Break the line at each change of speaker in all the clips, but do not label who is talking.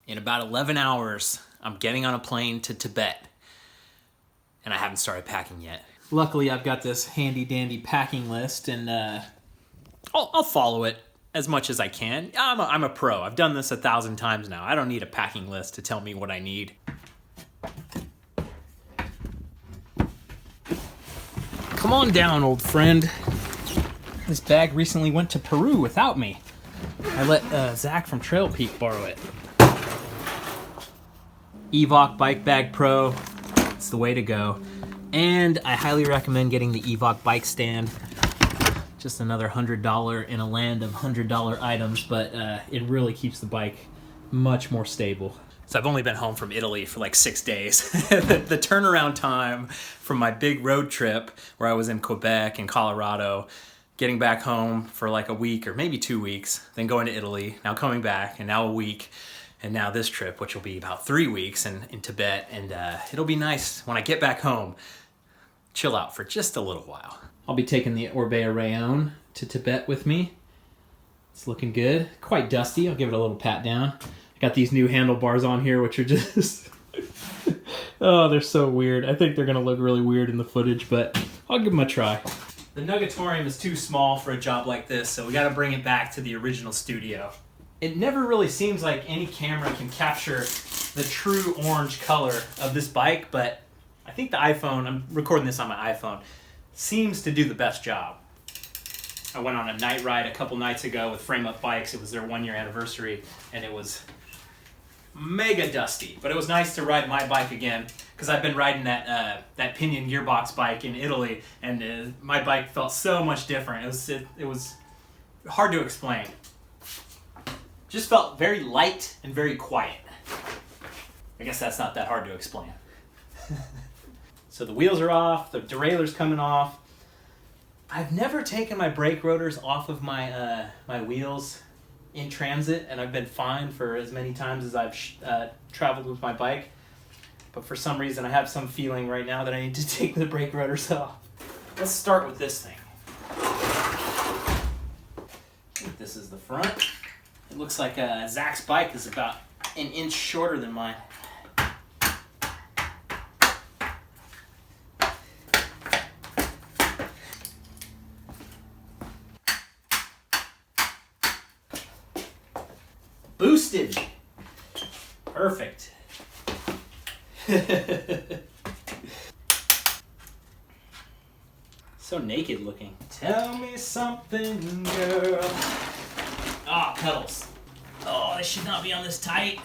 In about 11 hours, I'm getting on a plane to Tibet, and I haven't started packing yet. Luckily, I've got this handy-dandy packing list, and I'll follow it as much as I can. I'm a pro. I've done this 1,000 times now. I don't need a packing list to tell me what I need. Come on down, old friend. This bag recently went to Peru without me. I let Zach from Trail Peak borrow it. Evok Bike Bag Pro, it's the way to go. And I highly recommend getting the Evok bike stand. Just another $100 in a land of $100 items, but it really keeps the bike much more stable. So I've only been home from Italy for like 6 days. The turnaround time from my big road trip where I was in Quebec and Colorado, getting back home for like a week or maybe 2 weeks, then going to Italy, now coming back, and now a week. And now this trip, which will be about 3 weeks in Tibet, and it'll be nice when I get back home, chill out for just a little while. I'll be taking the Orbea Rayon to Tibet with me. It's looking good. Quite dusty. I'll give it a little pat down. I got these new handlebars on here, which are just... oh, they're so weird. I think they're going to look really weird in the footage, but I'll give them a try. The Nugatorium is too small for a job like this, so we got to bring it back to the original studio. It never really seems like any camera can capture the true orange color of this bike, but I think the iPhone, I'm recording this on my iPhone, seems to do the best job. I went on a night ride a couple nights ago with Frame Up Bikes. It was their 1-year anniversary, and it was mega dusty, but it was nice to ride my bike again, because I've been riding that pinion gearbox bike in Italy, and my bike felt so much different. It was hard to explain. Just felt very light and very quiet. I guess that's not that hard to explain. So the wheels are off, the derailleur's coming off. I've never taken my brake rotors off of my my wheels in transit, and I've been fine for as many times as I've traveled with my bike. But for some reason, I have some feeling right now that I need to take the brake rotors off. Let's start with this thing. I think this is the front. It looks like Zach's bike is about an inch shorter than mine. Boosted. Perfect. So naked looking. Tell me something, girl. Ah, pedals. Oh, they should not be on this tight.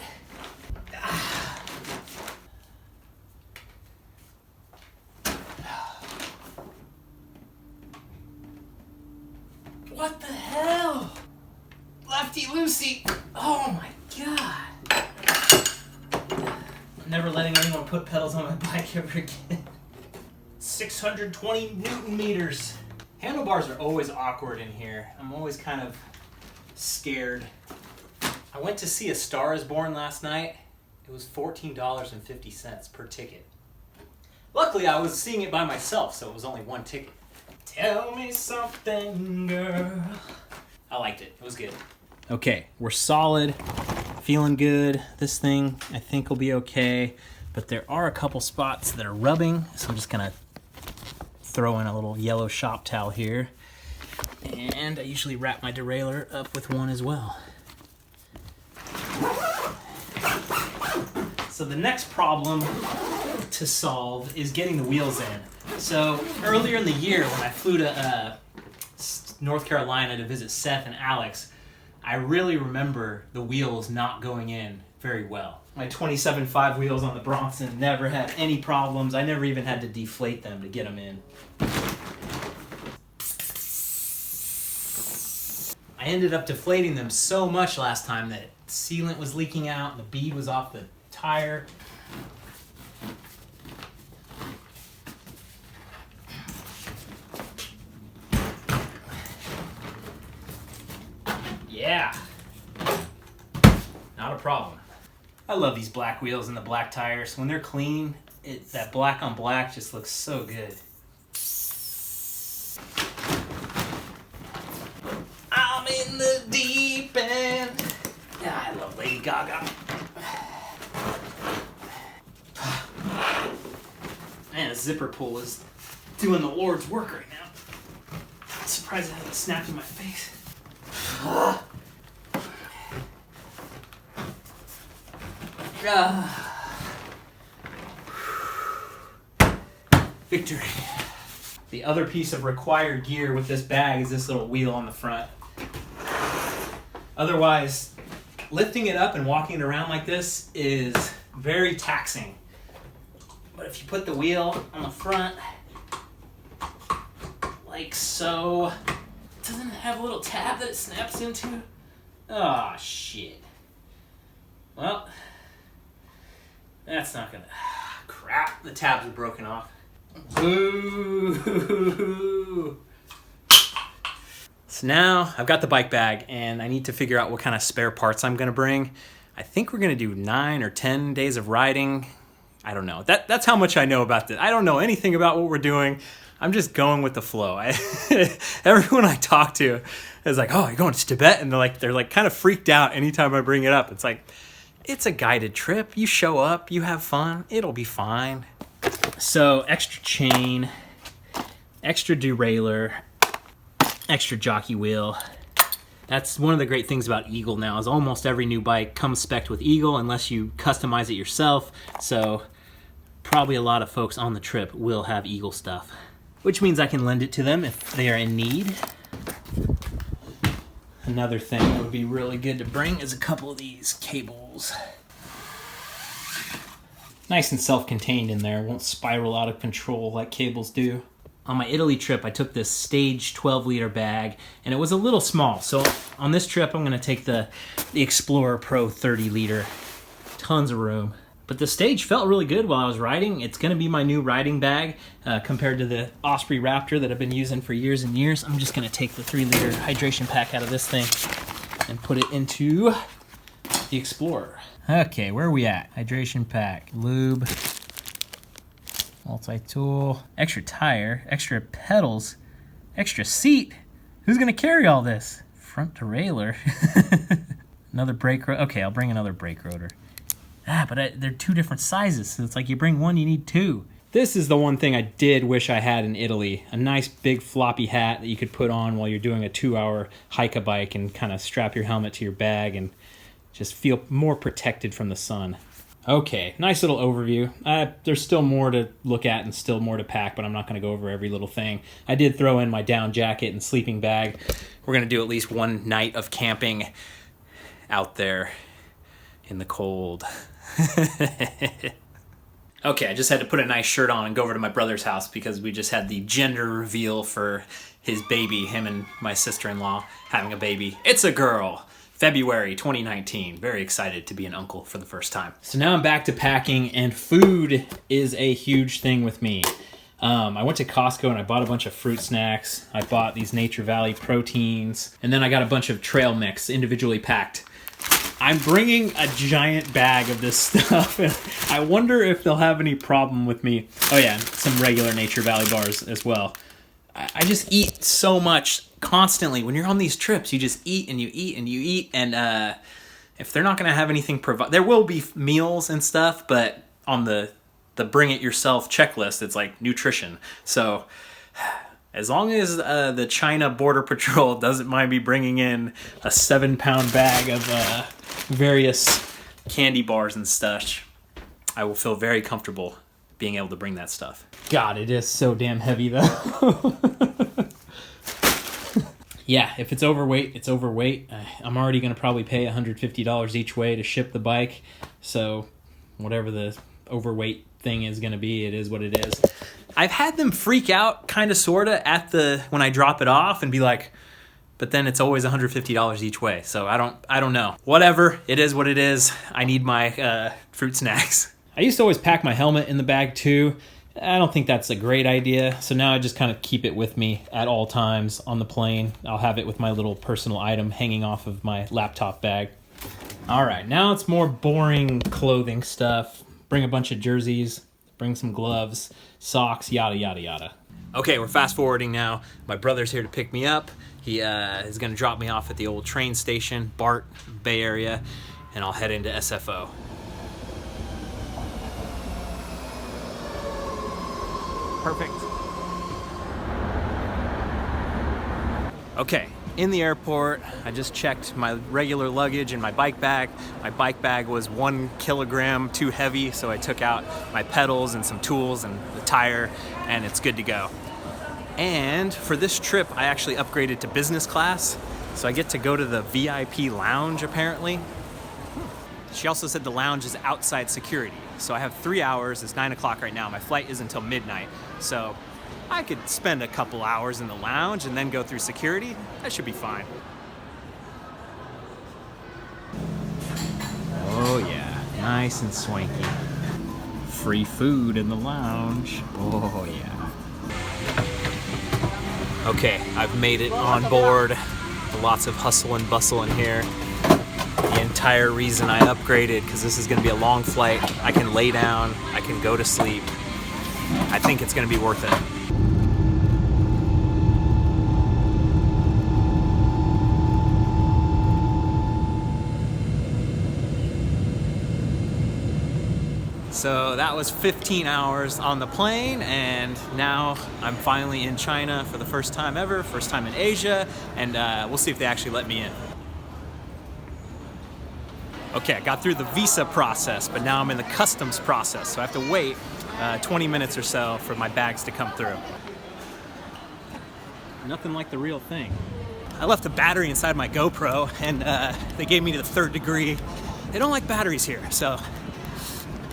Ah. What the hell? Lefty loosey. Oh my god. I'm never letting anyone put pedals on my bike ever again. 620 Newton meters. Handlebars are always awkward in here. I'm always kind of scared. I went to see A Star Is Born last night. It was $14.50 per ticket. Luckily, I was seeing it by myself, so it was only one ticket. Tell me something, girl. I liked it. It was good. Okay, we're solid. Feeling good. This thing, I think, will be okay. But there are a couple spots that are rubbing, so I'm just going to throw in a little yellow shop towel here. And I usually wrap my derailleur up with one as well. So the next problem to solve is getting the wheels in. So earlier in the year when I flew to North Carolina to visit Seth and Alex, I really remember the wheels not going in very well. My 27.5 wheels on the Bronson never had any problems. I never even had to deflate them to get them in. I ended up deflating them so much last time that sealant was leaking out and the bead was off the tire. Yeah, not a problem. I love these black wheels and the black tires. When they're clean, that black on black just looks so good. I'm in the deep end. Yeah, I love Lady Gaga. zipper pull is doing the Lord's work right now. I'm surprised it hasn't snapped in my face. Victory. The other piece of required gear with this bag is this little wheel on the front. Otherwise, lifting it up and walking it around like this is very taxing. But if you put the wheel on the front, like so, doesn't it have a little tab that it snaps into? Oh, shit. Well, that's not gonna... Crap, the tabs are broken off. Ooh. So now I've got the bike bag and I need to figure out what kind of spare parts I'm gonna bring. I think we're gonna do 9 or 10 days of riding. I don't know. That's how much I know about this. I don't know anything about what we're doing. I'm just going with the flow. Everyone I talk to is like, "Oh, you're going to Tibet?" And they're like kind of freaked out anytime I bring it up. It's like, it's a guided trip. You show up, you have fun, it'll be fine. So extra chain, extra derailleur, extra jockey wheel. That's one of the great things about Eagle now is almost every new bike comes spec'd with Eagle unless you customize it yourself. So probably a lot of folks on the trip will have Eagle stuff, which means I can lend it to them if they are in need. Another thing that would be really good to bring is a couple of these cables. Nice and self-contained in there, won't spiral out of control like cables do. On my Italy trip, I took this Stage 12-liter bag, and it was a little small. So on this trip, I'm gonna take the Explorer Pro 30-liter. Tons of room. But the Stage felt really good while I was riding. It's gonna be my new riding bag compared to the Osprey Raptor that I've been using for years and years. I'm just gonna take the 3-liter hydration pack out of this thing and put it into the Explorer. Okay, where are we at? Hydration pack, lube, multi-tool, extra tire, extra pedals, extra seat. Who's gonna carry all this? Front derailleur. Another brake rotor. Okay, I'll bring another brake rotor. But they're 2 different sizes, so it's like you bring one, you need 2. This is the one thing I did wish I had in Italy. A nice big floppy hat that you could put on while you're doing a 2-hour hike-a-bike and kind of strap your helmet to your bag and just feel more protected from the sun. Okay, nice little overview. There's still more to look at and still more to pack, but I'm not gonna go over every little thing. I did throw in my down jacket and sleeping bag. We're gonna do at least one night of camping out there in the cold. Okay, I just had to put a nice shirt on and go over to my brother's house because we just had the gender reveal for his baby, him and my sister-in-law having a baby. It's a girl. February 2019. Very excited to be an uncle for the first time. So now I'm back to packing, and food is a huge thing with me. I went to Costco and I bought a bunch of fruit snacks. I bought these Nature Valley proteins, and then I got a bunch of trail mix individually packed. I'm bringing a giant bag of this stuff, and I wonder if they'll have any problem with me. Oh yeah, some regular Nature Valley bars as well. I just eat so much constantly. When you're on these trips, you just eat and you eat and you eat, and if they're not going to have anything provided, there will be meals and stuff, but on the bring it yourself checklist, it's like nutrition. So as long as the China Border Patrol doesn't mind me bringing in a 7-pound bag of various candy bars and stuff, I will feel very comfortable being able to bring that stuff. God, it is so damn heavy though. Yeah, if it's overweight, it's overweight. I'm already going to probably pay $150 each way to ship the bike. So whatever the overweight thing is going to be, it is what it is. I've had them freak out kind of sort of when I drop it off and be like, but then it's always $150 each way. So I don't know. Whatever, it is what it is. I need my fruit snacks. I used to always pack my helmet in the bag too. I don't think that's a great idea. So now I just kind of keep it with me at all times on the plane. I'll have it with my little personal item hanging off of my laptop bag. All right, now it's more boring clothing stuff. Bring a bunch of jerseys, bring some gloves, socks, yada, yada, yada. Okay, we're fast forwarding now. My brother's here to pick me up. He is gonna drop me off at the old train station, BART, Bay Area, and I'll head into SFO. Perfect. Okay, in the airport, I just checked my regular luggage and my bike bag. My bike bag was 1 kilogram too heavy, so I took out my pedals and some tools and the tire, and it's good to go. And for this trip, I actually upgraded to business class, so I get to go to the VIP lounge apparently. She also said the lounge is outside security, so I have 3 hours. It's 9 o'clock right now. My flight is until midnight, so I could spend a couple hours in the lounge and then go through security. That should be fine. Oh yeah, nice and swanky. Free food in the lounge. Oh yeah. Okay, I've made it on board. Lots of hustle and bustle in here. The entire reason I upgraded, because this is gonna be a long flight. I can lay down, I can go to sleep. I think it's gonna be worth it. So that was 15 hours on the plane, and now I'm finally in China for the first time ever, first time in Asia, and we'll see if they actually let me in. Okay, I got through the visa process, but now I'm in the customs process, so I have to wait 20 minutes or so for my bags to come through. Nothing like the real thing. I left the battery inside my GoPro, and they gave me the 3rd degree. They don't like batteries here, so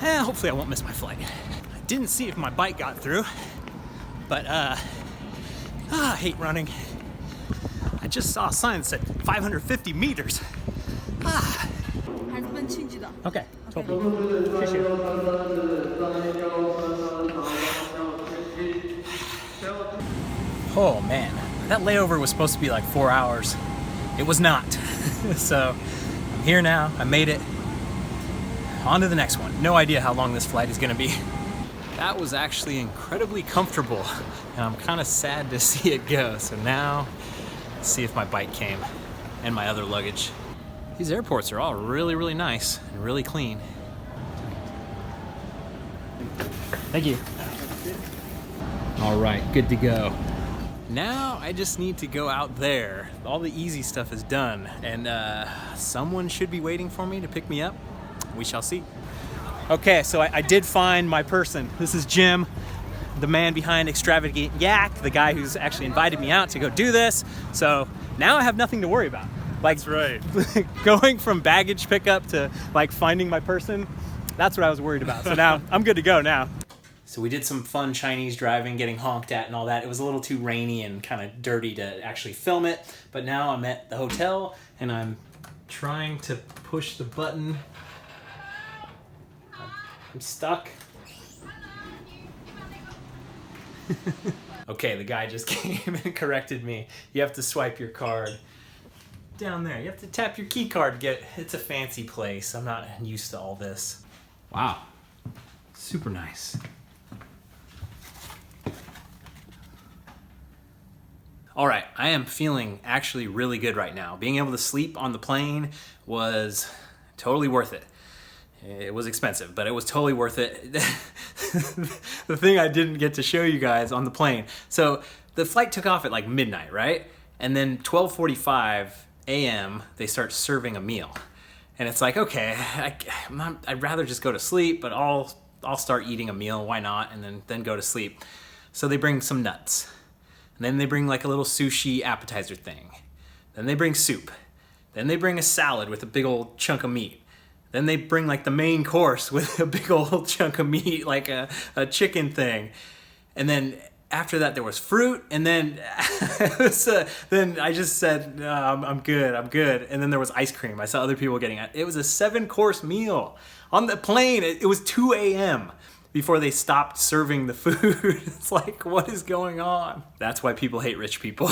hopefully I won't miss my flight. I didn't see if my bike got through, but I hate running. I just saw a sign that said 550 meters. Okay, totally. Oh man, that layover was supposed to be like 4 hours. It was not. So I'm here now, I made it. On to the next one. No idea how long this flight is gonna be. That was actually incredibly comfortable, and I'm kind of sad to see it go. So now, let's see if my bike came and my other luggage. These airports are all really, really nice and really clean. Thank you. All right, good to go. Now I just need to go out there. All the easy stuff is done, and someone should be waiting for me to pick me up. We shall see. Okay, so I did find my person. This is Jim, the man behind Extravagant Yak, the guy who's actually invited me out to go do this. So now I have nothing to worry about. Like, that's right. Going from baggage pickup to like finding my person, that's what I was worried about. So now I'm good to go now. So we did some fun Chinese driving, getting honked at and all that. It was a little too rainy and kind of dirty to actually film it. But now I'm at the hotel and I'm trying to push the button. I'm stuck. Okay, the guy just came and corrected me. You have to swipe your card down there. You have to tap your key card to get, it's a fancy place. I'm not used to all this. Wow, super nice. All right, I am feeling actually really good right now. Being able to sleep on the plane was totally worth it. It was expensive, but it was totally worth it. The thing I didn't get to show you guys on the plane. So the flight took off at like midnight, right? And then 12:45 a.m. they start serving a meal. And it's like, okay, I'd rather just go to sleep, but I'll start eating a meal, why not? And then go to sleep. So they bring some nuts. And then they bring like a little sushi appetizer thing. Then they bring soup. Then they bring a salad with a big old chunk of meat. Then they bring like the main course with a big old chunk of meat, like a chicken thing. And then after that there was fruit, and then then I just said, no, I'm good. And then there was ice cream. I saw other people getting it. It was a 7-course meal. On the plane, it was 2 a.m. before they stopped serving the food. It's like, what is going on? That's why people hate rich people.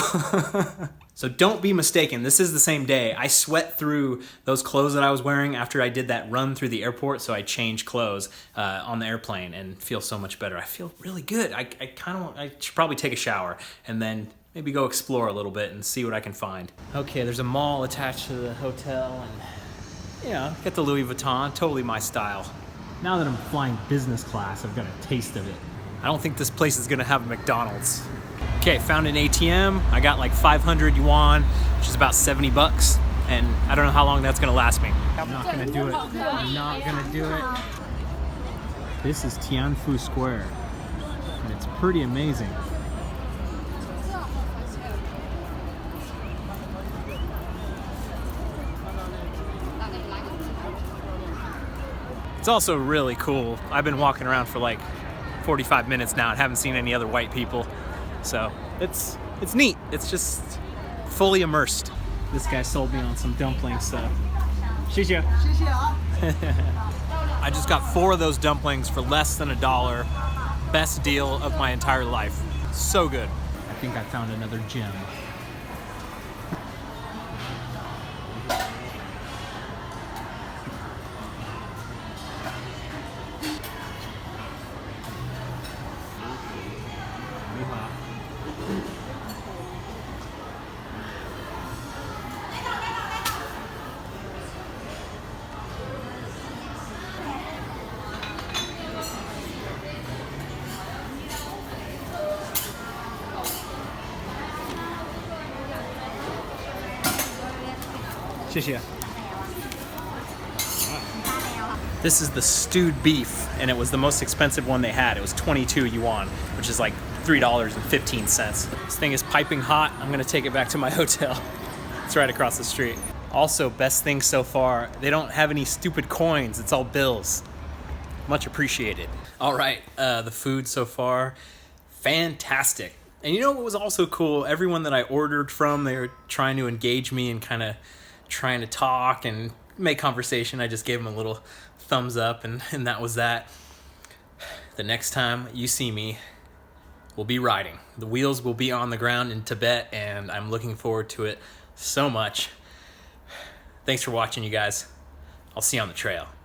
So don't be mistaken, this is the same day. I sweat through those clothes that I was wearing after I did that run through the airport, so I changed clothes on the airplane and feel so much better. I feel really good. I should probably take a shower and then maybe go explore a little bit and see what I can find. Okay, there's a mall attached to the hotel, and you know, get the Louis Vuitton, totally my style. Now that I'm flying business class, I've got a taste of it. I don't think this place is gonna have a McDonald's. Okay, found an ATM. I got like 500 yuan, which is about 70 bucks. And I don't know how long that's gonna last me. I'm not gonna do it. I'm not gonna do it. This is Tianfu Square, and it's pretty amazing. It's also really cool. I've been walking around for like 45 minutes now and haven't seen any other white people. So it's neat. It's just fully immersed. This guy sold me on some dumpling stuff. Xie I just got 4 of those dumplings for less than $1. Best deal of my entire life. So good. I think I found another gem. This is the stewed beef, and it was the most expensive one they had. It was 22 yuan, which is like $3.15. This thing is piping hot. I'm gonna take it back to my hotel. It's right across the street. Also, best thing so far, they don't have any stupid coins. It's all bills. Much appreciated. All right, the food so far, fantastic. And you know what was also cool? Everyone that I ordered from, they were trying to engage me and kind of trying to talk and make conversation. I just gave them a little thumbs up, and that was that. The next time you see me, we'll be riding. The wheels will be on the ground in Tibet, and I'm looking forward to it so much. Thanks for watching, you guys. I'll see you on the trail.